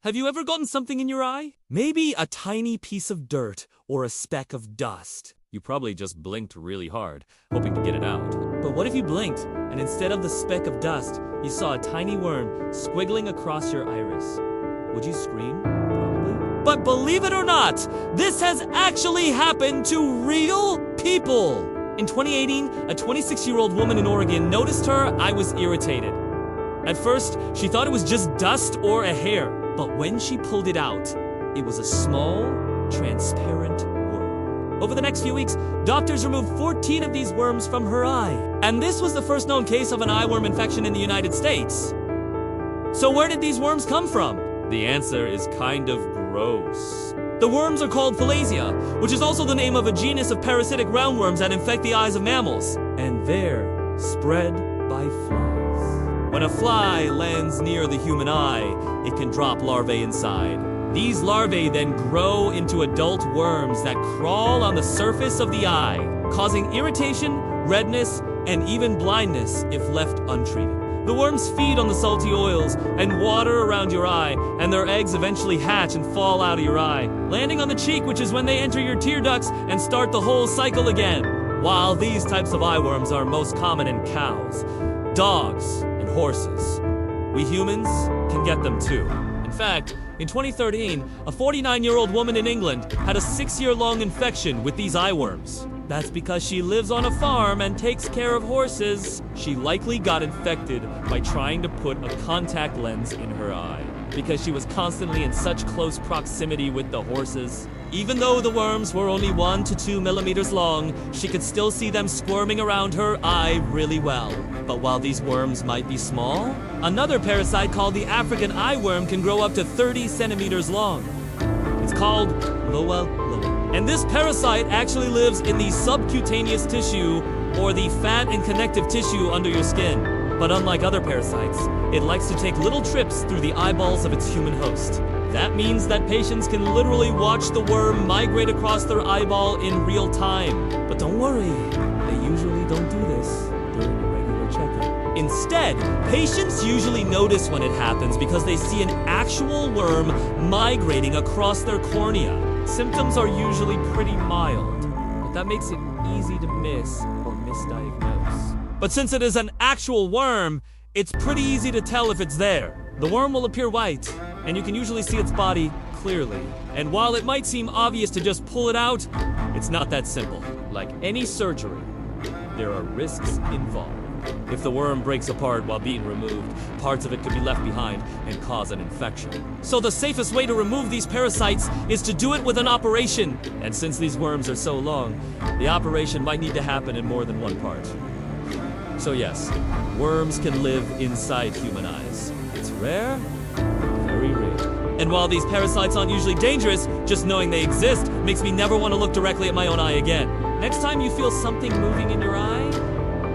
Have you ever gotten something in your eye? Maybe a tiny piece of dirt or a speck of dust. You probably just blinked really hard, hoping to get it out. But what if you blinked, and instead of the speck of dust, you saw a tiny worm squiggling across your iris? Would you scream? Probably. But believe it or not, this has actually happened to real people. In 2018, a 26-year-old woman in Oregon noticed her eye was irritated. At first, she thought it was just dust or a hair, but when she pulled it out, it was a small, transparent worm. Over the next few weeks, doctors removed 14 of these worms from her eye. And this was the first known case of an eyeworm infection in the United States. So where did these worms come from? The answer is kind of gross. The worms are called Phalasia, which is also the name of a genus of parasitic roundworms that infect the eyes of mammals. And they're spread by flies. When a fly lands near the human eye, it can drop larvae inside. These larvae then grow into adult worms that crawl on the surface of the eye, causing irritation, redness, and even blindness if left untreated. The worms feed on the salty oils and water around your eye, and their eggs eventually hatch and fall out of your eye, landing on the cheek, which is when they enter your tear ducts and start the whole cycle again. While these types of eyeworms are most common in cows, dogs, and horses, we humans can get them too. In fact, in 2013, a 49-year-old woman in England had a 6-year-long infection with these eyeworms. That's because she lives on a farm and takes care of horses. She likely got infected by trying to put a contact lens in her eye because she was constantly in such close proximity with the horses. Even though the worms were only 1 to 2 millimeters long, she could still see them squirming around her eye really well. But while these worms might be small, another parasite called the African eyeworm can grow up to 30 centimeters long. It's called loa. And this parasite actually lives in the subcutaneous tissue, or the fat and connective tissue under your skin. But unlike other parasites, it likes to take little trips through the eyeballs of its human host. That means that patients can literally watch the worm migrate across their eyeball in real time. But don't worry, they usually don't do this during a regular checkup. Instead, patients usually notice when it happens because they see an actual worm migrating across their cornea. Symptoms are usually pretty mild, but that makes it easy to miss or misdiagnose. But since it is an actual worm, it's pretty easy to tell if it's there. The worm will appear white, and you can usually see its body clearly. And while it might seem obvious to just pull it out, it's not that simple. Like any surgery, there are risks involved. If the worm breaks apart while being removed, parts of it could be left behind and cause an infection. So the safest way to remove these parasites is to do it with an operation. And since these worms are so long, the operation might need to happen in more than one part. So yes, worms can live inside human eyes. It's rare, very rare. And while these parasites aren't usually dangerous, just knowing they exist makes me never want to look directly at my own eye again. Next time you feel something moving in your eye,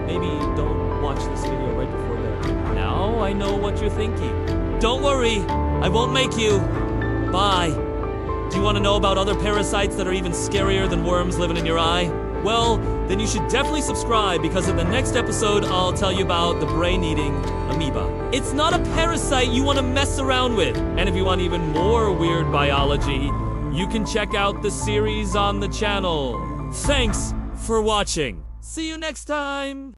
maybe don't watch this video right before bed. Now I know what you're thinking. Don't worry, I won't make you. Bye. Do you want to know about other parasites that are even scarier than worms living in your eye? Well, then you should definitely subscribe, because in the next episode I'll tell you about the brain-eating amoeba. It's not a parasite you want to mess around with. And if you want even more weird biology, you can check out the series on the channel. Thanks for watching. See you next time.